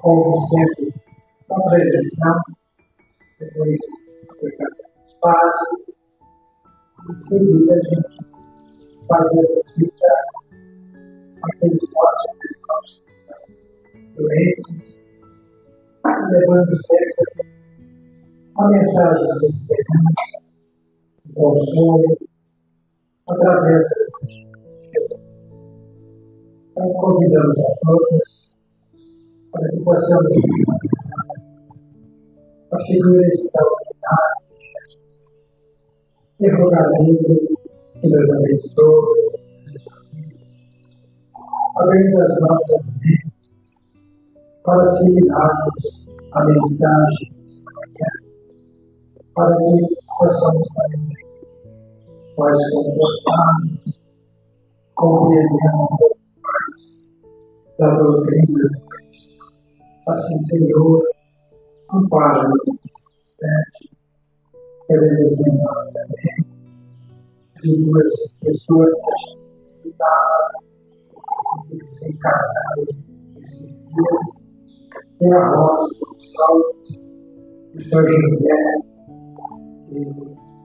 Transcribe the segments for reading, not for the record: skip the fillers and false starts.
como sempre, com prevenção, depois aplicação dos passos, em seguida a gente faz a visita àqueles nossos irmãos que estão doentes, levando sempre a mensagem de esperança, de consolo, através da Jesus. Então, convidamos a todos para que possamos visualizar a figura extraordinária de Jesus e rogar a Ele que nos abençoe, abrindo as nossas mentes para assimilarmos a mensagem desta manhã, para que possamos sair mais confortados, compreendendo um pouco mais da doutrina de Cristo. Assim, Senhor, ampara-nos neste instante. Queremos lembrar também de duas pessoas que a gente necessitava que desencarnaram esses dias. Tem a Rosa Gonçalves, o Sr. José, que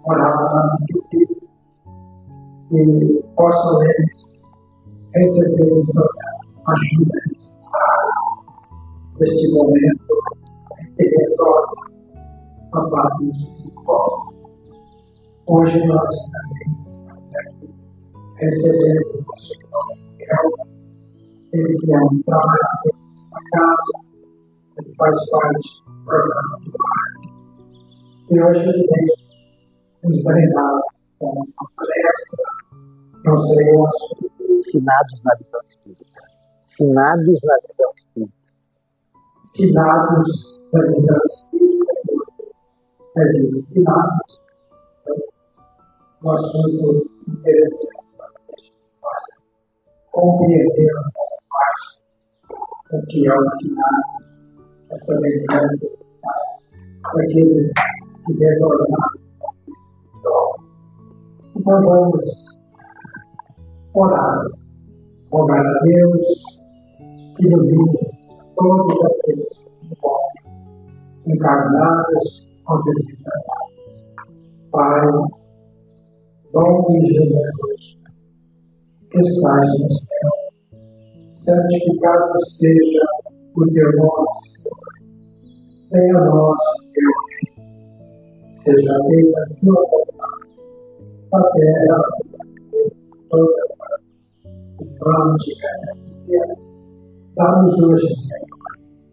morava lá no Rio, que possam eles receber a ajuda necessária neste momento território a parte espiritual. Hoje nós também estamos aqui recebendo o nosso irmão Miguel, ele que é um trabalhador nesta casa, ele faz parte do programa de marketing, e hoje ele vem nos brindar com uma palestra, não sei o assunto. Finados na visão espírita. Finados na visão espírita. Finados na visão espírita. Finados. Um assunto interessante para que a gente possa compreender um pouco mais o que é o finado, essa lembrança daqueles que retornaram ao espiritual. Então vamos orar a Deus que ilumine todos aqueles que se encontram encarnados ou desencarnados. Pai, bom e generoso, que estás no céu, santificado seja o teu nome, Senhor. Venha a nós o teu reino, seja feita a tua vontade, na terra como toda a parte. O pão de cada dia, dá-nos hoje, Senhor,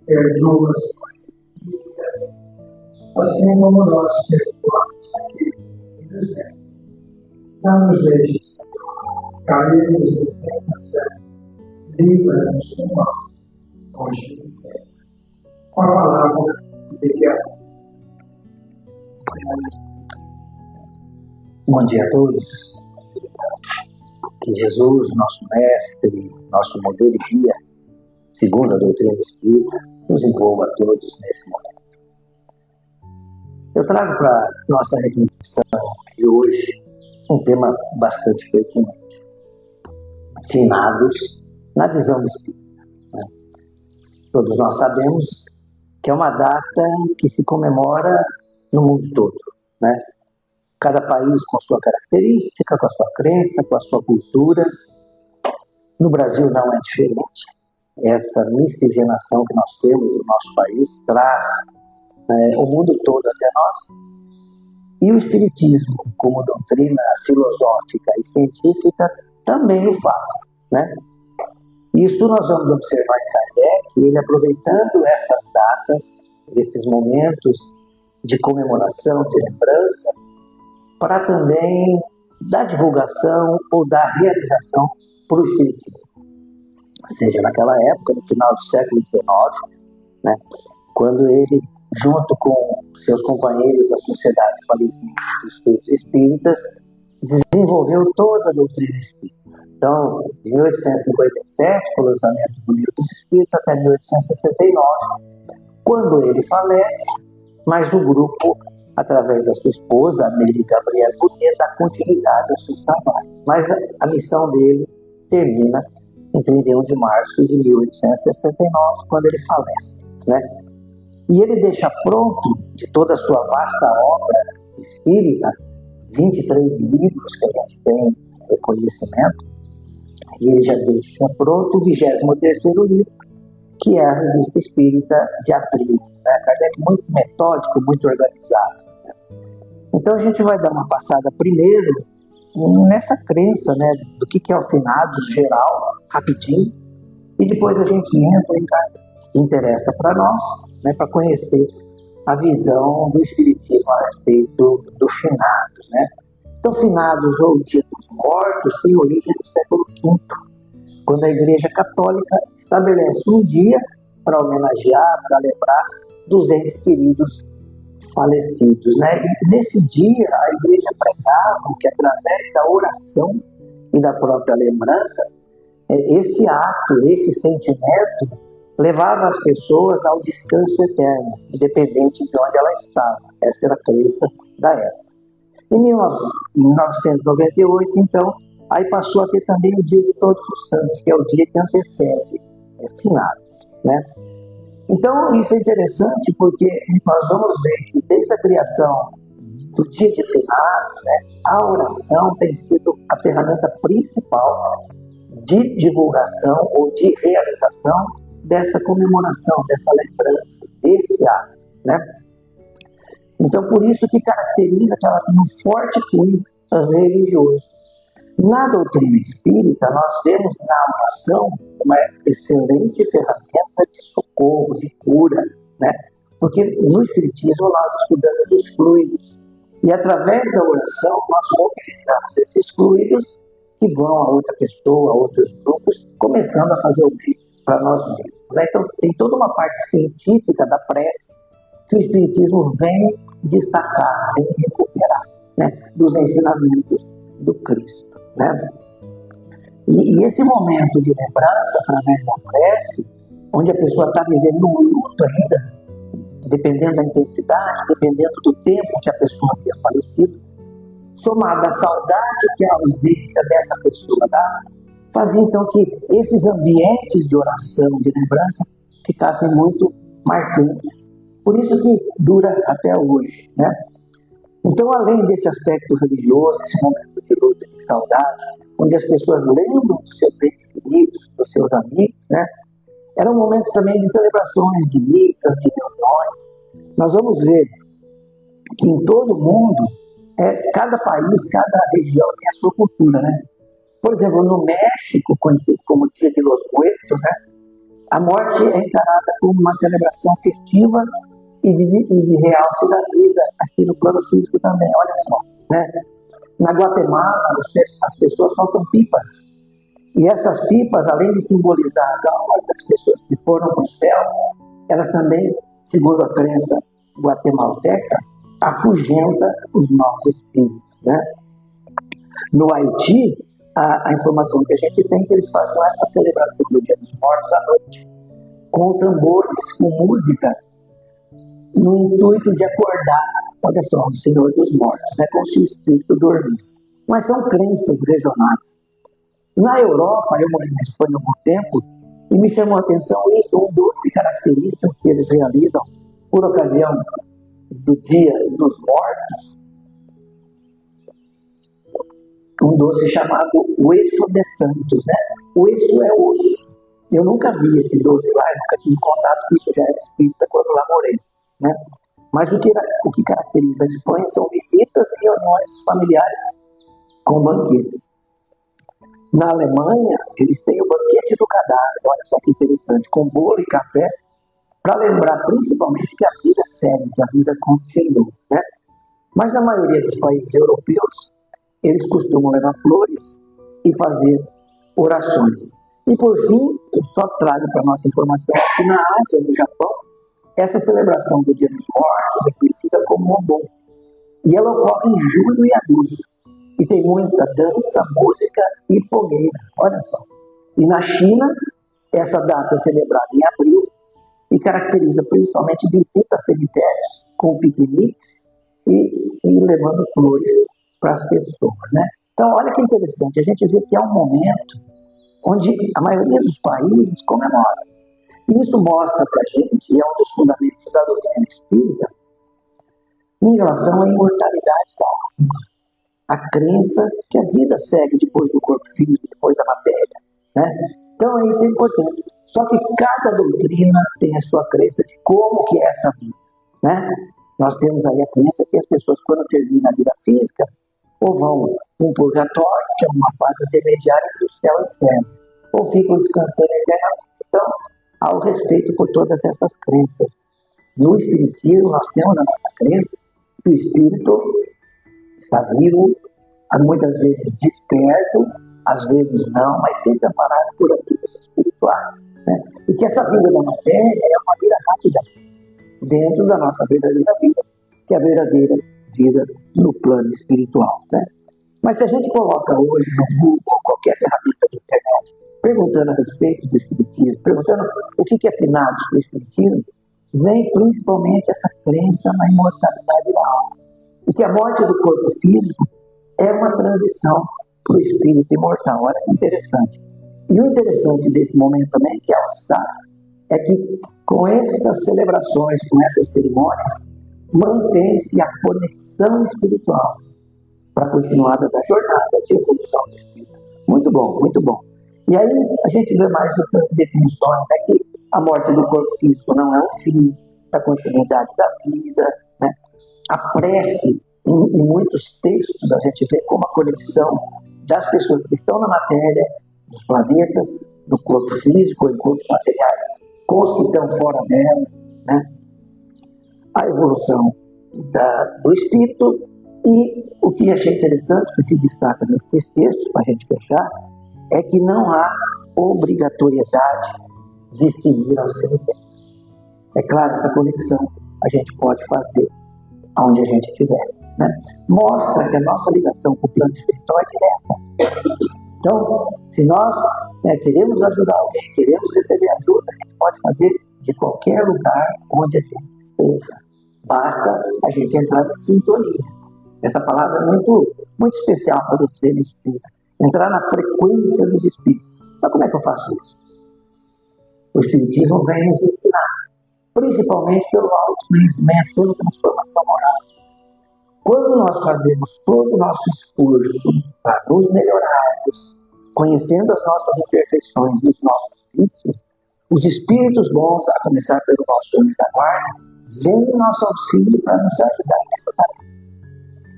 perdoa as nossas dívidas, assim como nós perdoamos aqueles que nos devem. Não nos deixes, Senhor, cairmos em tentação, livra-nos do mal, hoje e sempre. Com a palavra de Deus. Bom dia a todos. Que Jesus, nosso mestre, nosso modelo e guia, segundo a doutrina espírita, nos envolva a todos nesse momento. Eu trago para a nossa reflexão de hoje um tema bastante pertinente. Finados na visão espírita. Todos nós sabemos que é uma data que se comemora no mundo todo, né? Cada país com a sua característica, com a sua crença, com a sua cultura. No Brasil não é diferente. Essa miscigenação que nós temos no nosso país traz o mundo todo até nós. E o Espiritismo, como doutrina filosófica e científica, também o faz, né? Isso nós vamos observar em Kardec, ele aproveitando essas datas, esses momentos de comemoração, de lembrança, para também dar divulgação ou dar realização para o Espiritismo. Seja naquela época, no final do século XIX, né, quando ele, junto com seus companheiros da Sociedade Parisina de Estudos Espíritas, desenvolveu toda a doutrina espírita. Então, de 1857, com o lançamento do Livro dos Espíritos, até 1869, quando ele falece, mas o grupo, através da sua esposa, Amélie Gabrielle Boutet, dá continuidade aos seus trabalhos. Mas a missão dele termina em 31 de março de 1869, quando ele falece. né? E ele deixa pronto, de toda a sua vasta obra espírita, 23 livros que a gente tem reconhecimento, e ele já deixa pronto o 23º livro, que é a Revista Espírita de abril. Né? Kardec muito metódico, muito organizado. Então a gente vai dar uma passada primeiro nessa crença, né, do que é o finados geral, rapidinho, e depois a gente entra em Kardec, que interessa para nós, né, para conhecer a visão do Espiritismo a respeito do finados. Né? Então, finados ou Dia dos Mortos tem origem no século V, quando a Igreja Católica estabelece um dia para homenagear, para lembrar dos entes queridos falecidos. Né? E nesse dia a Igreja pregava que através da oração e da própria lembrança, esse ato, esse sentimento, levava as pessoas ao descanso eterno, independente de onde ela estava. Essa era a crença da época. Em 1998, então, aí passou a ter também o Dia de Todos os Santos, que é o dia que antecede finados, né? Então, isso é interessante porque nós vamos ver que desde a criação do dia de finados, né, a oração tem sido a ferramenta principal de divulgação ou de realização dessa comemoração, dessa lembrança, desse ato, né? Então, por isso que caracteriza que ela tem um forte cunho religioso. Na doutrina espírita, nós vemos na oração uma excelente ferramenta de socorro, de cura, né? Porque no espiritismo nós estudamos os fluidos. E através da oração nós mobilizamos esses fluidos que vão a outra pessoa, a outros grupos, começando a fazer o bem para nós mesmos. Né? Então tem toda uma parte científica da prece que o espiritismo vem destacar, vem recuperar, né? Dos ensinamentos do Cristo. Né? E esse momento de lembrança através da prece, onde a pessoa está vivendo um luto ainda, dependendo da intensidade, dependendo do tempo que a pessoa havia falecido, somada à saudade que a ausência dessa pessoa dá, fazia então que esses ambientes de oração, de lembrança, ficassem muito marcantes. Por isso que dura até hoje, né? Então, além desse aspecto religioso, esse momento de luta, de saudade, onde as pessoas lembram dos seus entes queridos, dos seus amigos, né? Eram momentos também de celebrações, de missas, de reuniões. Nós vamos ver que em todo o mundo, cada país, cada região tem a sua cultura, né? Por exemplo, no México, conhecido como Dia de los Muertos, né? A morte é encarada como uma celebração festiva e de realce da vida aqui no plano físico também, olha só. Né? Na Guatemala, as pessoas soltam pipas. E essas pipas, além de simbolizar as almas das pessoas que foram para o céu, elas também, segundo a crença guatemalteca, afugentam os maus espíritos. Né? No Haiti, a informação que a gente tem é que eles faziam essa celebração do Dia dos Mortos à noite, com tambores, com música, no intuito de acordar, olha só, o Senhor dos Mortos, né, como se o espírito dormisse. Mas são crenças regionais. Na Europa, eu morei na Espanha há algum tempo, e me chamou a atenção isso, um doce característico que eles realizam por ocasião do Dia dos Mortos, um doce chamado Hueso de Santos, né? Hueso é osso. Eu nunca vi esse doce lá, eu nunca tive contato com isso, já era espírita quando lá morei, né? Mas o que caracteriza a Espanha são visitas e reuniões familiares com banquetes. Na Alemanha, eles têm o banquete do cadáver, olha só que interessante, com bolo e café, para lembrar principalmente que a vida segue, que a vida continua, né? Mas na maioria dos países europeus, eles costumam levar flores e fazer orações. E por fim, eu só trago para a nossa informação que na Ásia, no Japão, essa celebração do Dia dos Mortos é conhecida como Obon. E ela ocorre em julho e agosto. E tem muita dança, música e fogueira. Olha só. E na China, essa data é celebrada em abril e caracteriza principalmente visitas a cemitérios com piqueniques e levando flores para as pessoas, né? Então, olha que interessante. A gente vê que é um momento onde a maioria dos países comemora. E isso mostra para a gente, e é um dos fundamentos da doutrina espírita, em relação à imortalidade da alma. A crença que a vida segue depois do corpo físico, depois da matéria. Né? Então isso é importante. Só que cada doutrina tem a sua crença de como que é essa vida. Né? Nós temos aí a crença que as pessoas, quando terminam a vida física, ou vão para um purgatório, que é uma fase intermediária entre o céu e o inferno, ou ficam descansando eternamente. Então, há o respeito por todas essas crenças. No Espiritismo, nós temos a nossa crença que o Espírito está vivo, muitas vezes desperto, às vezes não, mas sempre amparado por amigos espirituais. Né? E que essa vida da matéria é uma vida rápida, dentro da nossa verdadeira vida, que é a verdadeira vida no plano espiritual. Né? Mas se a gente coloca hoje no Google ou qualquer ferramenta de internet, perguntando a respeito do Espiritismo, perguntando o que é finados para o Espiritismo, vem principalmente essa crença na imortalidade da alma. E que a morte do corpo físico é uma transição para o espírito imortal. Olha que interessante. E o interessante desse momento também, que é o destaque, é que com essas celebrações, com essas cerimônias, mantém-se a conexão espiritual para a continuada da jornada de evolução do espírito. Muito bom, muito bom. E aí a gente vê mais outras definições, né, que a morte do corpo físico não é o fim da continuidade da vida. Né? A prece, em muitos textos, a gente vê como a conexão das pessoas que estão na matéria, dos planetas, do corpo físico e corpos materiais, com os que estão fora dela, né? A evolução do espírito. E o que achei interessante, que se destaca nesses textos, para a gente fechar, é que não há obrigatoriedade de se ir ao cemitério. É claro, essa conexão a gente pode fazer onde a gente estiver. Né? Mostra que a nossa ligação com o plano espiritual é direta. Então, se nós queremos ajudar alguém, queremos receber ajuda, a gente pode fazer de qualquer lugar onde a gente esteja. Basta a gente entrar em sintonia. Essa palavra é muito, muito especial para a doutrina espírita. Entrar na frequência dos espíritos. Mas como é que eu faço isso? O Espiritismo vem nos ensinar, principalmente pelo autoconhecimento, pela transformação moral. Quando nós fazemos todo o nosso esforço para nos melhorarmos, conhecendo as nossas imperfeições e os nossos vícios, os espíritos bons, a começar pelo nosso anjo da guarda, vêm em nosso auxílio para nos ajudar nessa tarefa.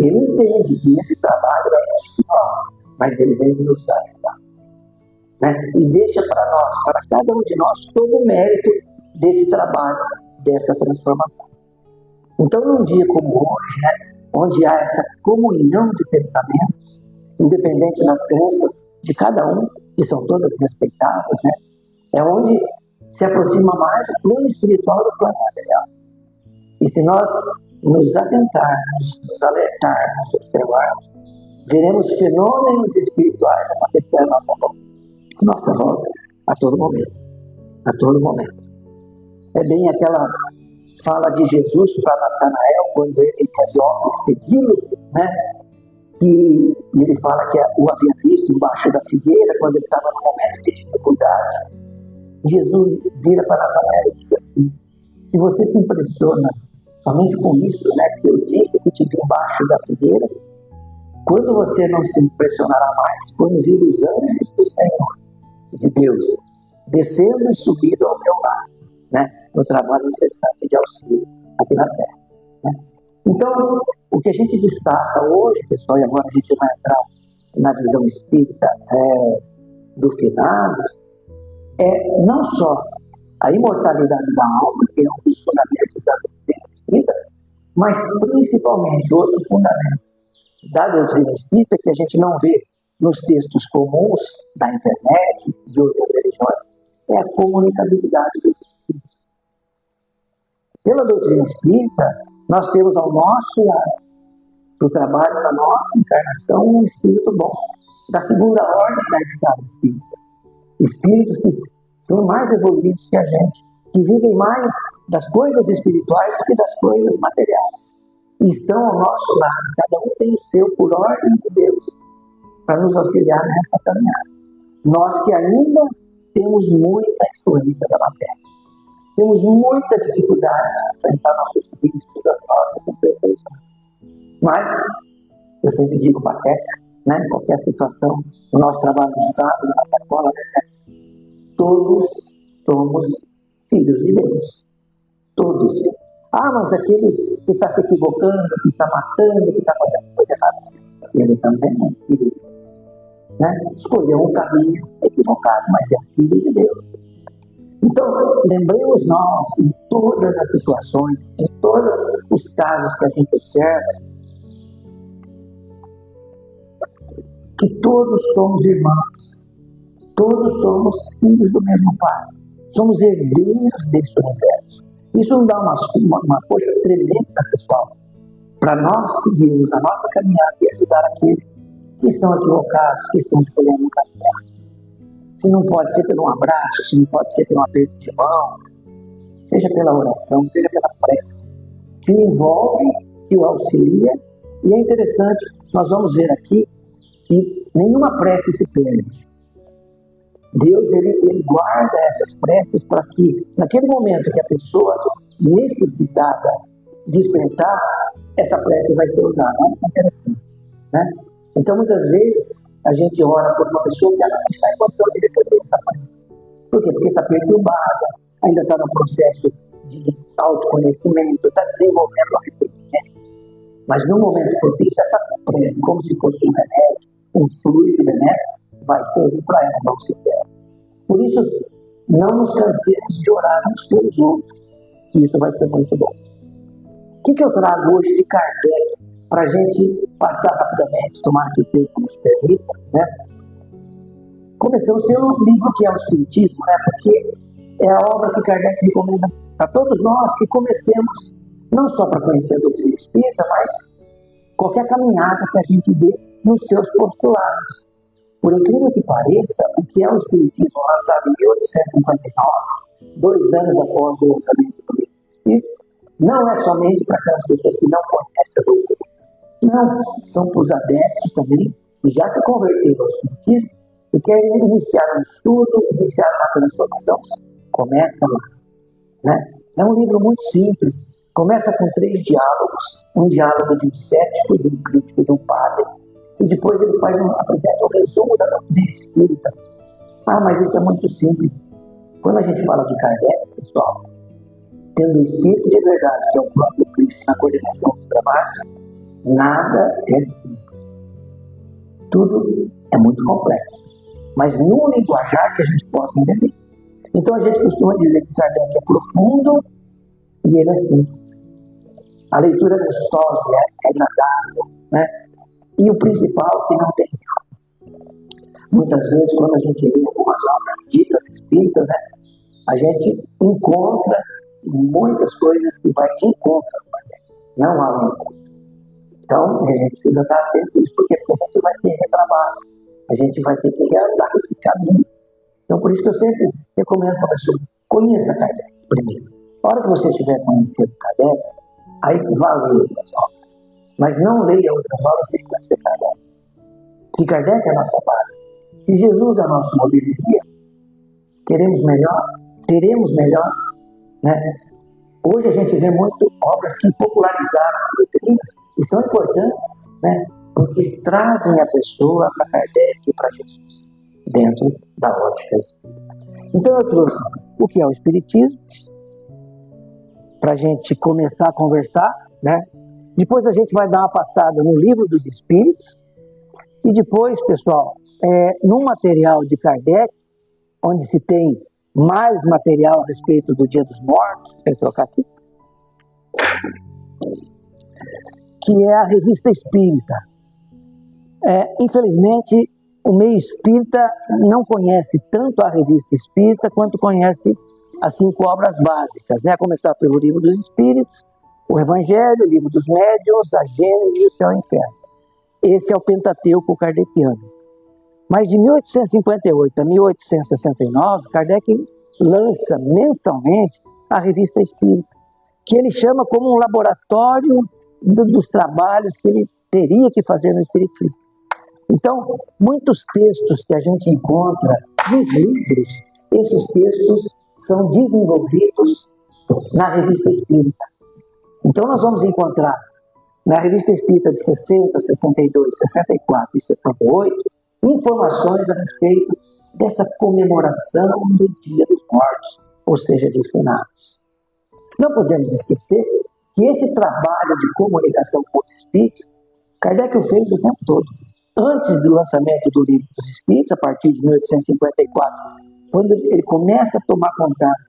Ele entende que esse trabalho é espiritual, mas ele vem nos ajudar. Né? E deixa para nós, para cada um de nós, todo o mérito desse trabalho, dessa transformação. Então, num dia como hoje, né, onde há essa comunhão de pensamentos, independente das crenças de cada um, que são todas respeitáveis, né, é onde se aproxima mais o plano espiritual do plano material. E se nós nos atentarmos, nos alertarmos, observarmos, veremos fenômenos espirituais acontecer à nossa volta a todo momento. A todo momento. É bem aquela fala de Jesus para Natanael, quando ele resolve segui-lo, né? E ele fala que o havia visto embaixo da figueira, quando ele estava num momento de dificuldade. Jesus vira para Natanael e diz assim: se você se impressiona somente com isso, né, que eu disse que te vi embaixo da figueira, quando você não se impressionará mais quando vir os anjos do Senhor, de Deus, descendo e subindo ao meu lado, né, no trabalho incessante de auxílio aqui na Terra. Né? Então, o que a gente destaca hoje, pessoal, e agora a gente vai entrar na visão espírita do finados, é não só a imortalidade da alma, que é um dos fundamentos da doutrina espírita, mas principalmente outro fundamento da doutrina espírita que a gente não vê nos textos comuns da internet, de outras religiões, é a comunicabilidade dos espíritos. Pela doutrina espírita, nós temos ao nosso lado, para o trabalho da nossa encarnação, um espírito bom, da segunda ordem da escala espírita. Espíritos que são mais evoluídos que a gente, que vivem mais das coisas espirituais do que das coisas materiais. E estão ao nosso lado, cada um tem o seu por ordem de Deus, para nos auxiliar nessa caminhada. Nós que ainda temos muita influência da matéria. temos muita dificuldade em enfrentar nossos riscos, as nossas imperfeições. Mas, eu sempre digo para a Teca, né, em qualquer situação, no nosso trabalho de sábado, na sacola, todos somos filhos de Deus. Todos. Ah, mas aquele que está se equivocando, que está matando, que está fazendo coisa errada, ele também é filho de Deus. Né? Escolheu um caminho equivocado, mas é filho de Deus. Então, lembremos nós, em todas as situações, em todos os casos que a gente observa, que todos somos irmãos, todos somos filhos do mesmo Pai, somos herdeiros desse universo. Isso nos dá uma força tremenda, pessoal, para nós seguirmos a nossa caminhada e ajudar aqueles que estão equivocados, que estão escolhendo um caminho. Se não pode ser pelo um abraço, se não pode ser pelo aperto de mão, seja pela oração, seja pela prece, que o envolve, que o auxilia. E é interessante, nós vamos ver aqui que nenhuma prece se perde. Deus, ele guarda essas preces para que, naquele momento que a pessoa necessitada despertar, essa prece vai ser usada. É interessante, né? Então, muitas vezes, a gente ora por uma pessoa que ela não está em condição de receber essa prece. Por quê? Porque está perturbada, ainda está no processo de autoconhecimento, está desenvolvendo o arrependimento. Mas no momento propício, essa prece, como se fosse um remédio, um fluido benéfico, vai servir para ela, não se perde. Por isso, não nos cansemos de orar uns pelos outros, que isso vai ser muito bom. O que eu trago hoje de Kardec para a gente passar rapidamente, tomar que o tempo nos permita, né? Começamos pelo livro que é o Espiritismo, né? Porque é a obra que Kardec recomenda a todos nós que comecemos, não só para conhecer a doutrina espírita, mas qualquer caminhada que a gente dê nos seus postulados. Por incrível que pareça, o que é o Espiritismo, lançado em 1859, 2 anos após o lançamento do livro Espírito, não é somente para aquelas pessoas que não conhecem a doutrina. Não, são para os adeptos também, que já se converteram ao Espiritismo e querem iniciar um estudo, iniciar uma transformação. Começa lá. Né? É um livro muito simples. Começa com 3 diálogos. Um diálogo de um cético, de um crítico, de um padre. E depois ele apresenta um resumo da doutrina espírita. Ah, mas isso é muito simples. Quando a gente fala de Kardec, pessoal, tendo o Espírito de verdade, que é o próprio Cristo na coordenação dos trabalhos, nada é simples. Tudo é muito complexo. Mas num linguajar que a gente possa entender. Então a gente costuma dizer que Kardec é profundo e ele é simples. A leitura é gostosa, é agradável, né? E o principal, que não tem erro. Muitas vezes, quando a gente lê algumas obras ditas espíritas, né, a gente encontra muitas coisas que vai de encontro. Não há um encontro. Então, a gente precisa estar atento a isso, porque a gente vai ter retrabalho. A gente vai ter que andar esse caminho. Então, por isso que eu sempre recomendo para a pessoa, conheça Kardec primeiro. A hora que você estiver conhecendo Kardec, aí vá ler outras obras. Mas não leia outras obras sem conhecer Kardec. Porque Kardec é a nossa base. Se Jesus é o nosso modelo de guia, queremos melhor, teremos melhor, né? Hoje a gente vê muito obras que popularizaram a doutrina e são importantes, né? Porque trazem a pessoa para Kardec e para Jesus, dentro da ótica espírita. Então eu trouxe o que é o Espiritismo, para a gente começar a conversar, né? Depois a gente vai dar uma passada no Livro dos Espíritos, e depois, pessoal, no material de Kardec, onde se tem mais material a respeito do Dia dos Mortos, vou trocar aqui, que é a Revista Espírita. Infelizmente, o meio espírita não conhece tanto a Revista Espírita quanto conhece as 5 obras básicas, né? A começar pelo Livro dos Espíritos, o Evangelho, o Livro dos Médiuns, a Gênesis e o Céu e o Inferno. Esse é o Pentateuco kardeciano. Mas de 1858 a 1869, Kardec lança mensalmente a Revista Espírita, que ele chama como um laboratório dos trabalhos que ele teria que fazer no Espiritismo. Então, muitos textos que a gente encontra nos livros, esses textos são desenvolvidos na Revista Espírita. Então nós vamos encontrar na Revista Espírita de 60, 62, 64 e 68 informações a respeito dessa comemoração do Dia dos Mortos, ou seja, de finados. Não podemos esquecer que esse trabalho de comunicação com os espíritos, Kardec o fez o tempo todo. Antes do lançamento do Livro dos Espíritos, a partir de 1854, quando ele começa a tomar contato,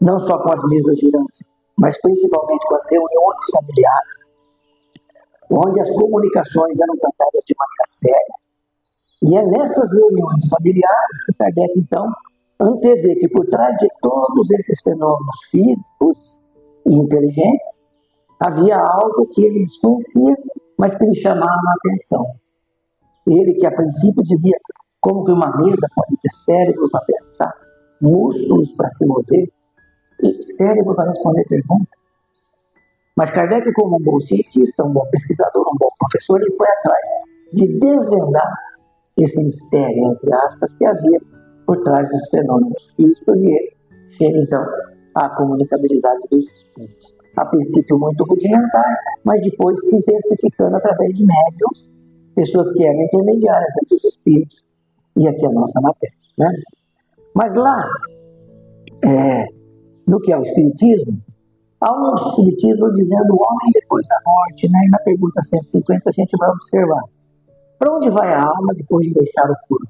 não só com as mesas girantes, mas principalmente com as reuniões familiares, onde as comunicações eram tratadas de maneira séria. E é nessas reuniões familiares que Kardec, então, antevê que por trás de todos esses fenômenos físicos e inteligentes, havia algo que ele desconhecia, mas que lhe chamava a atenção. Ele que a princípio dizia, como que uma mesa pode ter cérebro para pensar, músculos para se mover e cérebro para responder perguntas. Mas Kardec, como um bom cientista, um bom pesquisador, um bom professor, ele foi atrás de desvendar esse mistério, entre aspas, que havia por trás dos fenômenos físicos, e ele chega então à comunicabilidade dos espíritos. A princípio muito rudimentar, mas depois se intensificando através de médiuns, pessoas que eram intermediárias entre os espíritos e aqui a nossa matéria, né? Mas lá, no que é o Espiritismo, há um Espiritismo dizendo o homem depois da morte, né? E na pergunta 150 a gente vai observar, para onde vai a alma depois de deixar o corpo?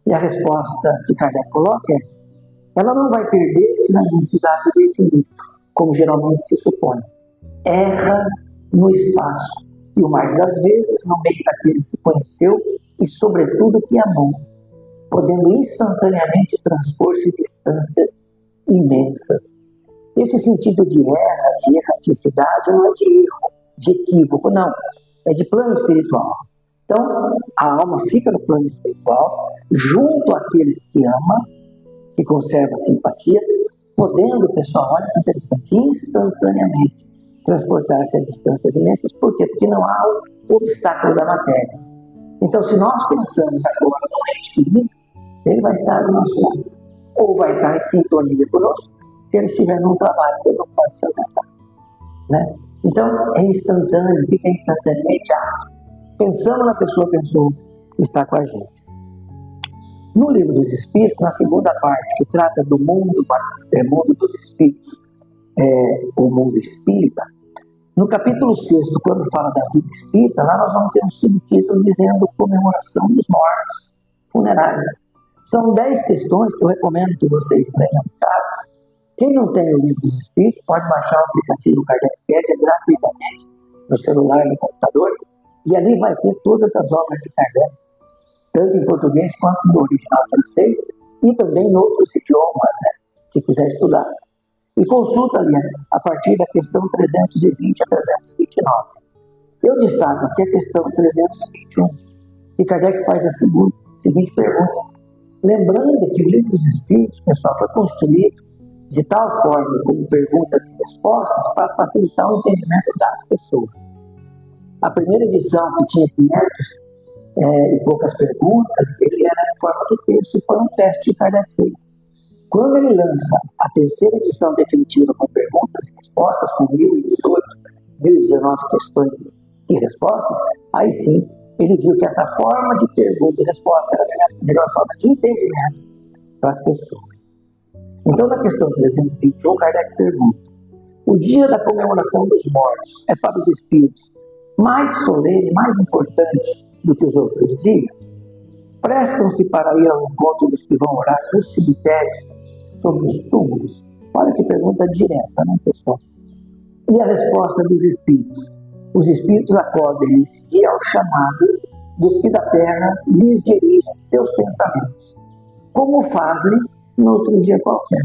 E a resposta que Kardec coloca é, ela não vai perder-se na imensidade do infinito, como geralmente se supõe. Erra no espaço, e o mais das vezes no meio daqueles que conheceu e sobretudo que amou, podendo instantaneamente transpor-se distâncias imensas. Esse sentido de erra, de erraticidade, não é de erro, de equívoco, não. É de plano espiritual. Então, a alma fica no plano espiritual, junto àqueles que ama, que conserva a simpatia, podendo, pessoal, olha que interessante, instantaneamente transportar-se a distâncias imensas. Por quê? Porque não há o obstáculo da matéria. Então, se nós pensamos agora no ente querido, ele vai estar do nosso lado. Ou vai estar em sintonia conosco, se ele estiver num trabalho que ele não pode se ausentar, né? Então, é instantâneo. O que é instantâneo? É imediato. Pensamos na pessoa, pensou, está com a gente. No Livro dos Espíritos, na segunda parte, que trata do mundo dos espíritos, o mundo espírita, no capítulo 6, quando fala da vida espírita, lá nós vamos ter um subtítulo dizendo comemoração dos mortos, funerais. São 10 questões que eu recomendo que vocês leiam em casa. Quem não tem o Livro dos Espíritos pode baixar o aplicativo Kardecpedia gratuitamente no celular e no computador, e ali vai ter todas as obras de Kardec, tanto em português quanto no original francês, e também em outros idiomas, né, se quiser estudar. E consulta ali a partir da questão 320 a 329. Eu destaco aqui a questão 321, e Kardec faz a seguinte pergunta. Lembrando que o Livro dos Espíritos, pessoal, foi construído de tal forma, como perguntas e respostas, para facilitar o entendimento das pessoas. A primeira edição, que tinha 500 e poucas perguntas, ele era em forma de texto, e foi um teste que Kardec fez. Quando ele lança a terceira edição definitiva com perguntas e respostas, com 1019 questões e respostas, aí sim, ele viu que essa forma de pergunta e resposta era a melhor forma de entendimento para as pessoas. Então, na questão 321, Kardec pergunta, o dia da comemoração dos mortos é para os espíritos mais solene, mais importante do que os outros dias? Prestam-se para ir ao encontro dos que vão orar nos cemitérios, sobre os túmulos? Olha que pergunta direta, né, pessoal? E a resposta dos espíritos? Os espíritos acordam esse dia ao chamado dos que da terra lhes dirigem seus pensamentos, como fazem no outro dia qualquer.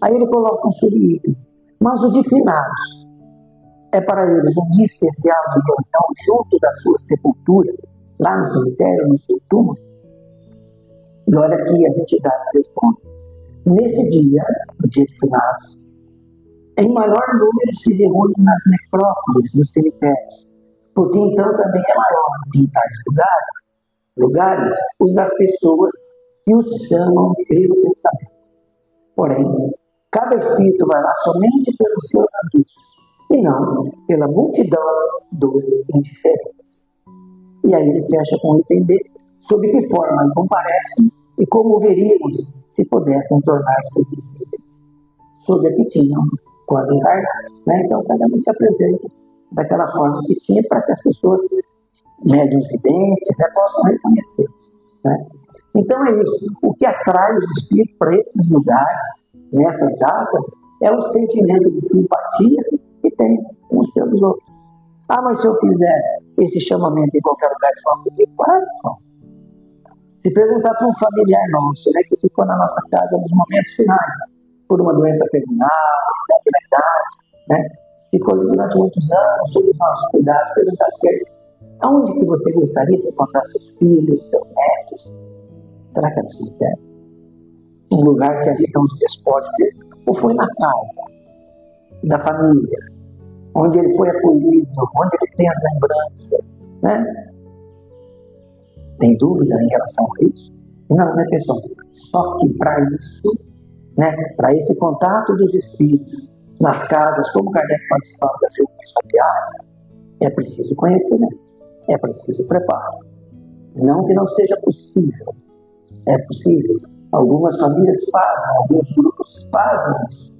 Aí ele coloca um subítem. Mas o de finados é para eles um dia especial de reunião junto da sua sepultura, lá no cemitério, no seu túmulo? E olha aqui as entidades respondem. Nesse dia, no dia de finados, em maior número se reúnem nas necrópolis, nos cemitérios, porque então também é maior em tais lugares os das pessoas que os chamam pelo pensamento. Porém, Cada espírito vai lá somente pelos seus adultos, e não pela multidão dos indiferentes. E aí ele fecha com o item B, sob que forma comparecem e como veríamos se pudessem tornar-se visíveis. Sob a que tinham quando encarnados. Então cada um se apresenta daquela forma que tinha para que as pessoas, médiuns videntes, possam reconhecê-los. Então é isso. O que atrai os espíritos para esses lugares, nessas datas, é o sentimento de simpatia que tem uns pelos outros. Mas se eu fizer esse chamamento em qualquer lugar, eles vão pedir, claro. Se perguntar para um familiar nosso, que ficou na nossa casa nos momentos finais, por uma doença terminal, pela idade, ficou ali durante muitos anos sob os nossos cuidados, perguntar se aonde que você gostaria de encontrar seus filhos, seus netos? Será que é no cemitério? Um lugar que habitam os despojos dele? Ou foi na casa da família, onde ele foi acolhido, onde ele tem as lembranças, Tem dúvida em relação a isso? Não, pessoal? Só que para isso, para esse contato dos espíritos nas casas, como Kardec participava das reuniões familiares, é preciso conhecimento, é preciso preparo. Não que não seja possível, é possível. Algumas famílias fazem, alguns grupos fazem isso,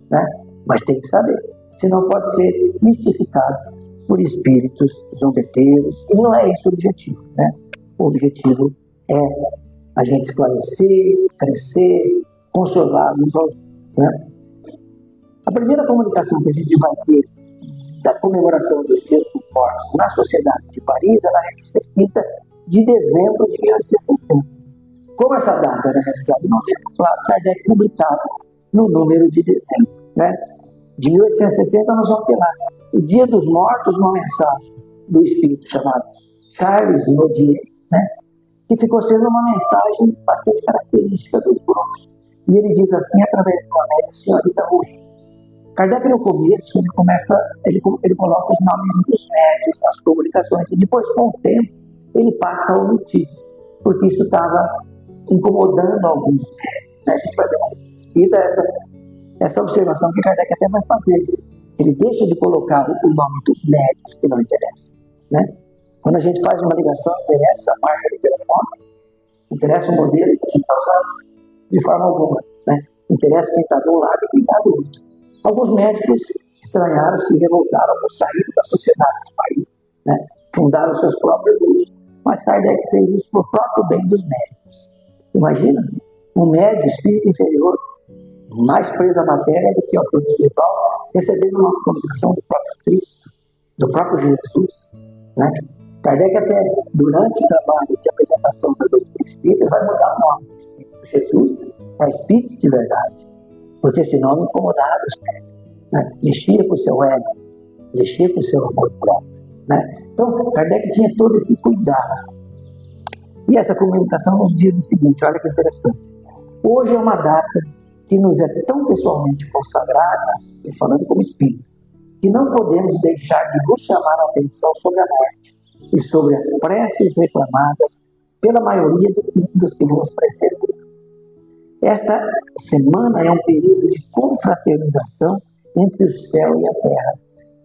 mas tem que saber, senão pode ser mistificado por espíritos zombeteiros, e não é esse o objetivo, O objetivo é a gente esclarecer, crescer, consolar uns aos outros, A primeira comunicação que a gente vai ter da comemoração dos Dias dos Mortos na Sociedade de Paris é na Revista Espírita de dezembro de 1860. Como essa data era realizada em novembro, claro, Kardec publicava no número de dezembro. De 1860 nós vamos ter lá o Dia dos Mortos, uma mensagem do espírito chamado Charles Nodier, que ficou sendo uma mensagem bastante característica dos grupos. E ele diz assim, através de uma média senhorita Rui. Kardec, no começo, ele coloca os nomes dos médios, as comunicações, e depois, com o tempo, ele passa a omitir, porque isso estava incomodando alguns médios. A gente vai ver uma espírita essa observação que Kardec até vai fazer. Ele deixa de colocar o nome dos médios que não interessa. Quando a gente faz uma ligação, interessa a marca de telefone, interessa o modelo que a gente está usando, de forma alguma. Interessa quem está de um lado e quem está do outro. Alguns médicos estranharam, se revoltaram, saíram da sociedade do país, fundaram seus próprios grupos, mas Kardec fez isso por próprio bem dos médicos. Imagina, um médico, espírito inferior, mais preso à matéria do que ao plano espiritual, recebendo uma comunicação do próprio Cristo, do próprio Jesus. Kardec até, durante o trabalho de apresentação da doutrina espírita, vai mudar o nome de Jesus para Espírito de Verdade, porque esse nome incomodava os médicos, mexia com o seu ego, mexia com o seu amor próprio. Então, Kardec tinha todo esse cuidado. E essa comunicação nos diz o seguinte, olha que interessante. Hoje é uma data que nos é tão pessoalmente consagrada, e falando como espírito, que não podemos deixar de vos chamar a atenção sobre a morte e sobre as preces reclamadas pela maioria dos que vos precederam. Esta semana é um período de confraternização entre o céu e a terra.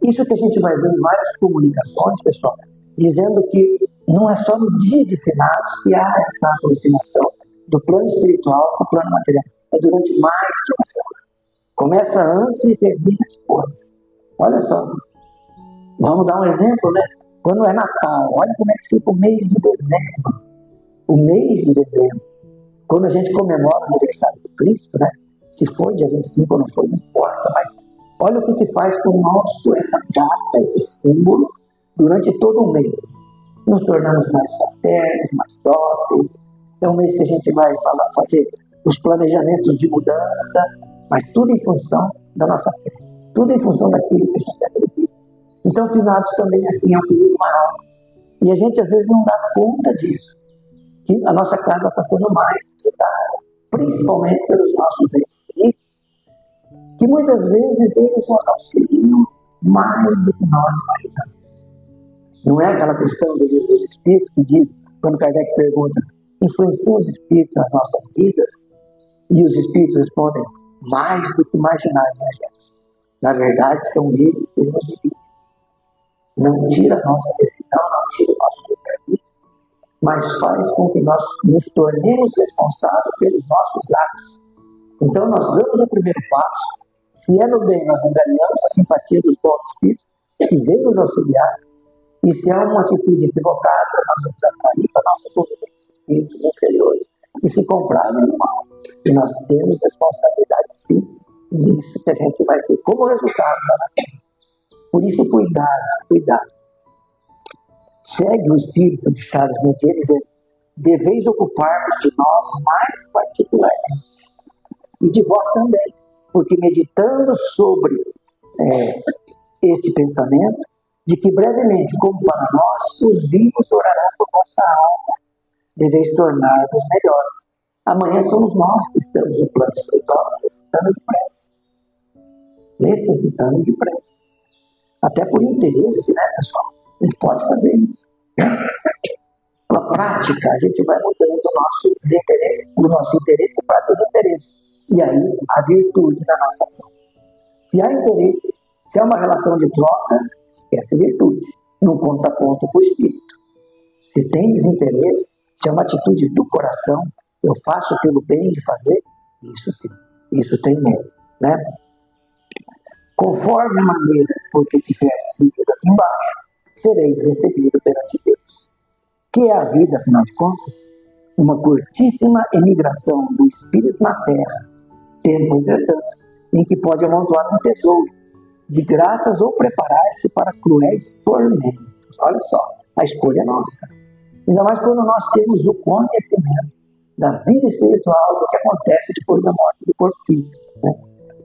Isso que a gente vai ver em várias comunicações, pessoal, dizendo que não é só no dia de finados que há essa aproximação do plano espiritual com o plano material. É durante mais de uma semana. Começa antes e termina depois. Olha só. Vamos dar um exemplo, Quando é Natal, olha como é que fica o mês de dezembro. O mês de dezembro. Quando a gente comemora o aniversário do Cristo, se foi dia 25 ou não foi, não importa, mas olha o que faz conosco essa data, esse símbolo, durante todo o mês. Nos tornamos mais fraternos, mais dóceis. É um mês que a gente vai fazer os planejamentos de mudança, mas tudo em função da nossa fé, tudo em função daquilo que a gente acredita. Então, finados também assim é um período maior. E a gente às vezes não dá conta disso, que a nossa casa está sendo mais visitada, principalmente pelos nossos entes queridos, que muitas vezes eles nos auxiliam mais do que nós imaginamos. Não é aquela questão do livro dos Espíritos que diz, quando Kardec pergunta, influenciam os Espíritos nas nossas vidas? E os Espíritos respondem, mais do que marginais, né, gente? Na verdade, são eles que nos dividem. Não tira a nossa decisão, não tira o nosso livre-arbítrio, mas faz com que nós nos tornemos responsáveis pelos nossos atos. Então, nós damos o primeiro passo. Se é no bem, nós angariamos a simpatia dos bons espíritos que vêm nos auxiliar. E se há uma atitude equivocada, nós vamos atrair para a nossa convivência espíritos inferiores que se comprazem no mal. E nós temos responsabilidade, sim, nisso que a gente vai ter como resultado lá na frente. Por isso, cuidado. Segue o espírito de Charles Metier dizendo: deveis ocupar-vos de nós mais particularmente, e de vós também, porque meditando sobre este pensamento, de que brevemente, como para nós, os vivos orarão por vossa alma, deveis tornar-vos melhores. Amanhã somos nós que estamos no plano espiritual necessitando de prece. Até por interesse, né, pessoal? A gente pode fazer isso. Com a prática, a gente vai mudando o nosso desinteresse, do nosso interesse para desinteresse. E aí, a virtude da nossa ação. Se há interesse, se há uma relação de troca, esquece a virtude. Não conta ponto para o espírito. Se tem desinteresse, se é uma atitude do coração, eu faço pelo bem de fazer, isso sim, isso tem mérito, né? Conforme a maneira por que tiveres vivido aqui embaixo, sereis recebido perante Deus. Que é a vida, afinal de contas? Uma curtíssima emigração do espírito na terra, tempo, entretanto, em que pode amontoar um tesouro, de graças ou preparar-se para cruéis tormentos. Olha só, a escolha é nossa. Ainda mais quando nós temos o conhecimento da vida espiritual, do que acontece depois da morte do corpo físico. Né?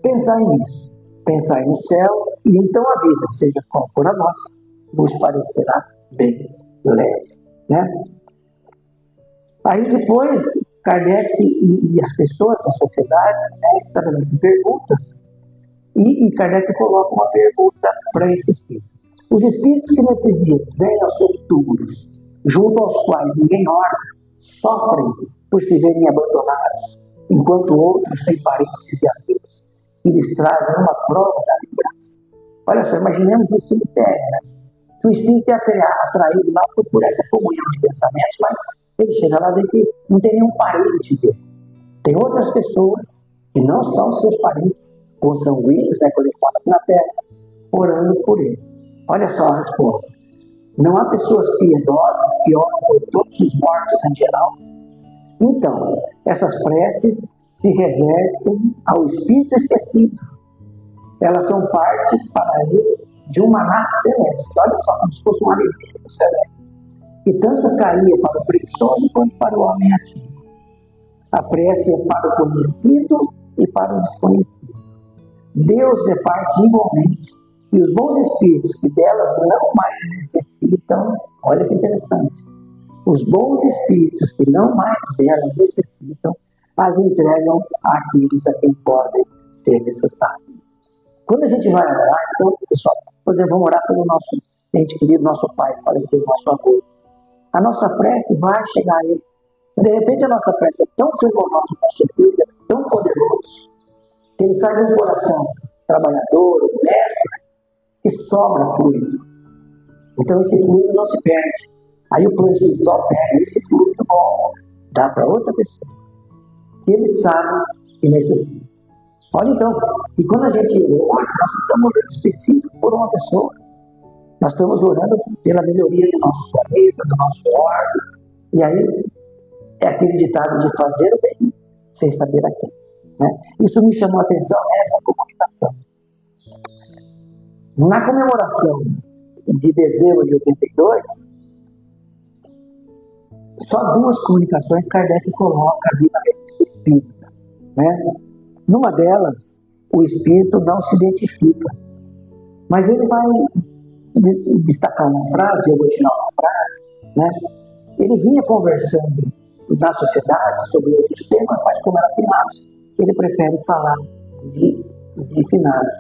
Pensai nisso, pensai no céu, e então a vida, seja qual for a vossa, vos parecerá bem leve. Né? Aí depois, Kardec e as pessoas da sociedade, né, estabelecem perguntas, e Kardec coloca uma pergunta para esses espíritos. Os espíritos que nesses dias vêm aos seus túmulos, junto aos quais ninguém ora, sofrem por se verem abandonados, enquanto outros têm parentes e amigos e lhes trazem uma prova da lembrança. Olha só, imaginemos no cemitério, né? Que o espírito é atraído lá por essa comunhão de pensamentos, mas ele chega lá e vê que não tem nenhum parente dele. Tem outras pessoas que não são seus parentes consanguíneos, né, quando ele está aqui na terra, orando por ele. Olha só a resposta. Não há pessoas piedosas que oram por todos os mortos em geral? Então, essas preces se revertem ao espírito esquecido. Elas são parte para ele de uma maná celeste. Olha só, como se fosse um alimento celeste, que tanto caía para o preguiçoso quanto para o homem ativo. A prece é para o conhecido e para o desconhecido. Deus reparte igualmente, e os bons espíritos que delas não mais necessitam, olha que interessante, os bons espíritos que não mais delas necessitam, as entregam àqueles a quem podem ser necessários. Quando a gente vai orar, então, pessoal, por exemplo, vamos orar pelo nosso ente querido, nosso pai, que faleceu, nosso avô. A nossa prece vai chegar a ele. De repente, a nossa prece é tão fervorosa, nosso filho é tão poderoso, que ele sai de um coração trabalhador, honesto, que sobra fluido. Então, esse fluido não se perde. Aí o plano espiritual pega esse fluido bom, dá para outra pessoa, que ele sabe que necessita. Olha então, e quando a gente ora, nós não estamos orando específico por uma pessoa. Nós estamos orando pela melhoria do nosso planeta, do nosso órgão. E aí, é aquele ditado de fazer o bem sem saber a quem. Né? Isso me chamou a atenção nessa comunicação. Na comemoração de dezembro de 82, só 2 comunicações Kardec coloca ali na revista espírita. Né? Numa delas, o espírito não se identifica, mas ele vai destacar uma frase, eu vou tirar uma frase, né? Ele vinha conversando na sociedade sobre outros temas, mas como era finados, ele prefere falar de finados.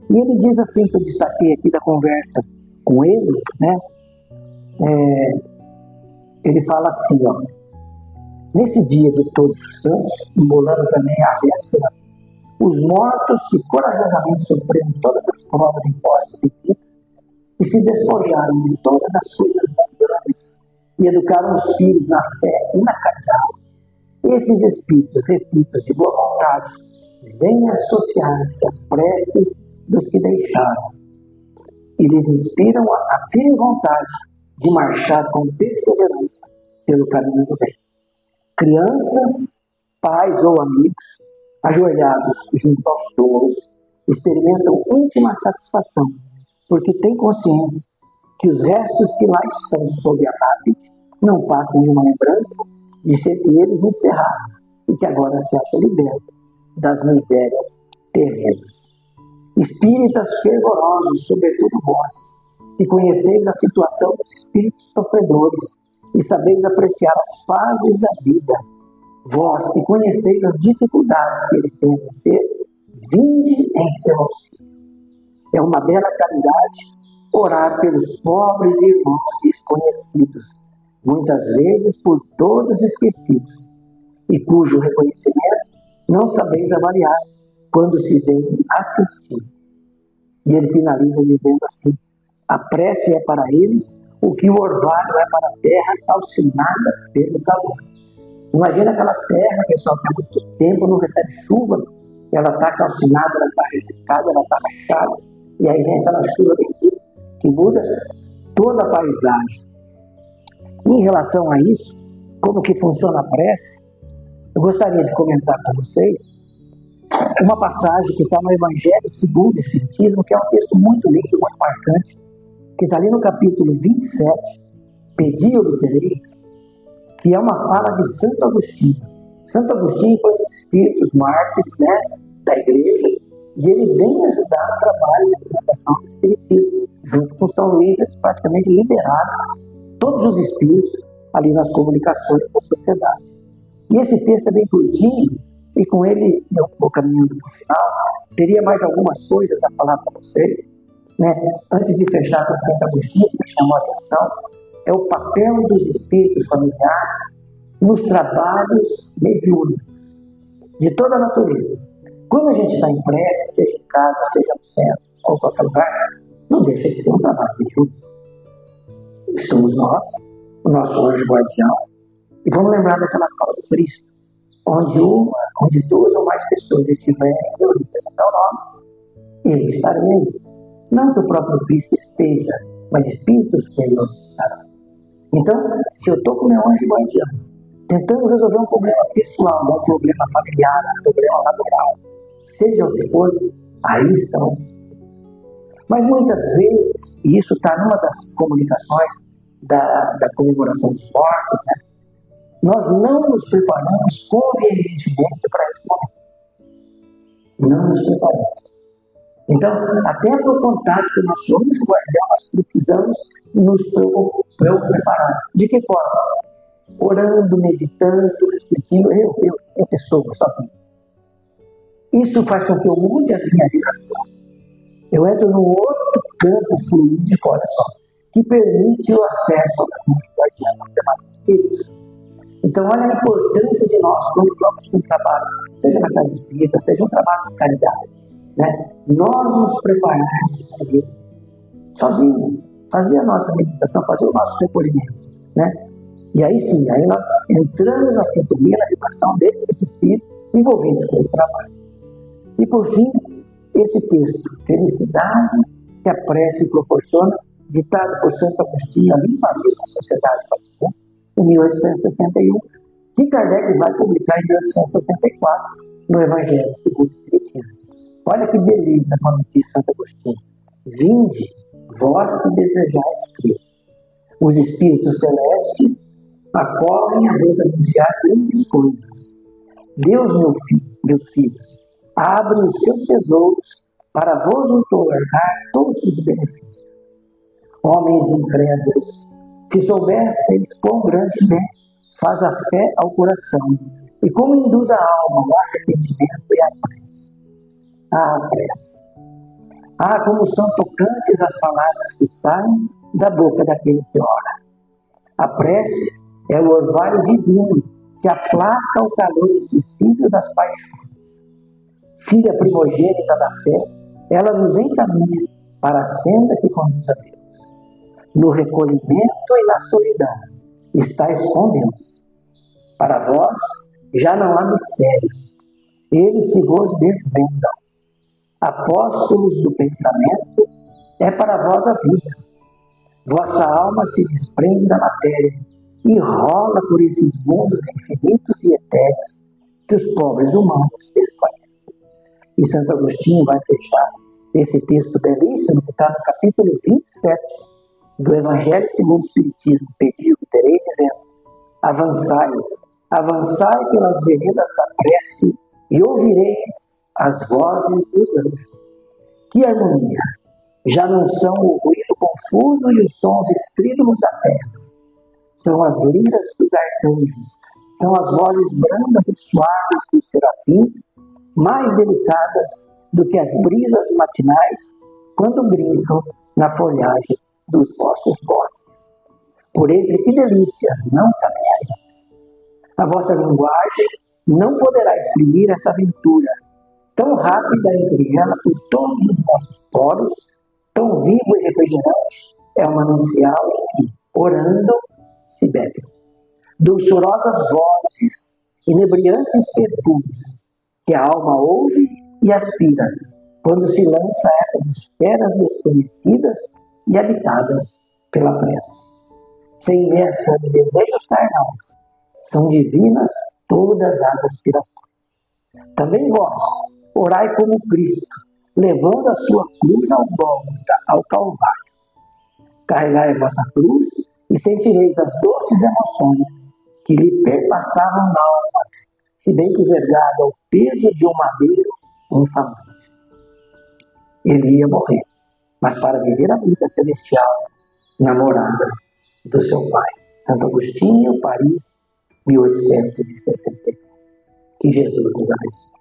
E ele diz assim, que eu destaquei aqui da conversa com ele, né? Ele fala assim, ó, nesse dia de Todos os Santos, embolando também a véspera os mortos que corajosamente sofreram todas as provas impostas em vida e se despojaram de todas as coisas mundanas e educaram os filhos na fé e na caridade. Esses espíritos reflitos de boa vontade vêm associar-se às preces dos que deixaram e lhes inspiram a firme vontade de marchar com perseverança pelo caminho do bem. Crianças, pais ou amigos, ajoelhados junto aos túmulos, experimentam íntima satisfação, porque têm consciência que os restos que lá estão sob a lápide não passam de uma lembrança de ser eles encerrados e que agora se acham libertos das misérias terrenas. Espíritas fervorosos, sobretudo vós, que conheceis a situação dos espíritos sofredores e sabeis apreciar as fases da vida, vós que conheceis as dificuldades que eles têm a vencer, vinde em seu auxílio. É uma bela caridade orar pelos pobres irmãos desconhecidos, muitas vezes por todos esquecidos, e cujo reconhecimento não sabeis avaliar quando se vem assistir. E ele finaliza dizendo assim: a prece é para eles o que o orvalho é para a terra calcinada pelo calor. Imagina aquela terra, pessoal, que há muito tempo não recebe chuva, ela está calcinada, ela está ressecada, ela está rachada, e aí vem aquela chuva que muda toda a paisagem. Em relação a isso, como que funciona a prece, eu gostaria de comentar com vocês uma passagem que está no Evangelho segundo o Espiritismo, que é um texto muito lindo, muito marcante, que está ali no capítulo 27, Pedi e obtereis, que é uma fala de Santo Agostinho. Santo Agostinho foi um dos espíritos mártires, da igreja, e ele vem ajudar no trabalho de apresentação do Espiritismo. Junto com São Luís, eles praticamente lideraram todos os espíritos ali nas comunicações da sociedade. E esse texto é bem curtinho, e com ele eu vou caminhando para o final. Teria mais algumas coisas a falar para vocês. Antes de fechar com Santo Agostinho, que me chamou a atenção, é o papel dos espíritos familiares nos trabalhos mediúnicos de toda a natureza. Quando a gente está em prece, seja em casa, seja no centro, ou em qualquer lugar, não deixa de ser um trabalho mediúnico. Somos nós, o nosso anjo guardião, e vamos lembrar daquela fala do Cristo, onde duas ou mais pessoas estiverem reunidas em meu nome, eu estarei aí. Não que o próprio Cristo esteja, mas espíritos superiores estarão. Então, se eu estou com o meu anjo guardião, tentando resolver um problema pessoal, um problema familiar, um problema laboral, seja o que for, aí estão. Mas muitas vezes, e isso está numa das comunicações da comemoração dos mortos, nós não nos preparamos convenientemente para esse momento. Não nos preparamos. Então, até para o contato com o nosso anjo guardião, nós precisamos nos preparar. De que forma? Orando, meditando, refletindo, eu pessoa, sozinho. Isso faz com que eu mude a minha direção. Eu entro num outro campo fluídico, olha só, que permite o acesso ao anjo guardião, aos demais espíritos. Então, olha a importância de nós, quando vamos para um trabalho, seja na casa espírita, seja um trabalho de caridade, nós nos prepararmos para ele, sozinho, fazer a nossa meditação, fazer o nosso recolhimento, E aí sim, aí nós entramos na sintonia, na vibração desses espíritos envolvidos com esse trabalho. E por fim, esse texto, Felicidade que a prece proporciona, ditado por Santo Agostinho ali em Paris, na Sociedade Parisiense, em 1861, que Kardec vai publicar em 1864 no Evangelho segundo o Espiritismo. Olha que beleza quando diz Santo Agostinho: vinde, vós que desejais crer. Os espíritos celestes acorrem a vos anunciar grandes coisas. Deus, meus filhos, abre os seus tesouros para vos otorgar todos os benefícios. Homens incrédulos, se soubesseis quão grande bem faz a fé ao coração e como induz a alma ao arrependimento e à prece. Como são tocantes as palavras que saem da boca daquele que ora. A prece é o orvalho divino que aplaca o calor insensível das paixões. filha primogênita da fé, ela nos encaminha para a senda que conduz a Deus. No recolhimento e na solidão, estáis com Deus. Para vós já não há mistérios, eles se vos desvendam. Apóstolos do pensamento, é para vós a vida. Vossa alma se desprende da matéria e rola por esses mundos infinitos e etéreos que os pobres humanos desconhecem. E Santo Agostinho vai fechar esse texto belíssimo que está no capítulo 27 do Evangelho segundo o Espiritismo, pediu que terei, dizendo: avançai pelas veredas da prece e ouvireis as vozes dos anjos. Que harmonia! Já não são o ruído confuso e os sons estrídulos da terra. São as liras dos arcanjos, são as vozes brandas e suaves dos serafins, mais delicadas do que as brisas matinais quando brincam na folhagem dos vossos bosques. Por entre que delícias não caminhareis. A vossa linguagem não poderá exprimir essa aventura, tão rápida entre ela por todos os vossos poros, tão vivo e refrigerante, é o manancial em que, orando, se bebe. Dulçurosas vozes, inebriantes perfumes, que a alma ouve e aspira, quando se lança a essas esferas desconhecidas e habitadas pela prece. Sem mescla de desejos carnais, são divinas todas as aspirações. Também vós, orai como Cristo, levando a sua cruz ao Gólgota, ao Calvário. Carregai a vossa cruz e sentireis as doces emoções que lhe perpassavam na alma, se bem que vergado ao peso de um madeiro infamante. Ele ia morrer, mas para viver a vida celestial na morada do seu Pai. Santo Agostinho, Paris, 1860. Que Jesus nos abençoe.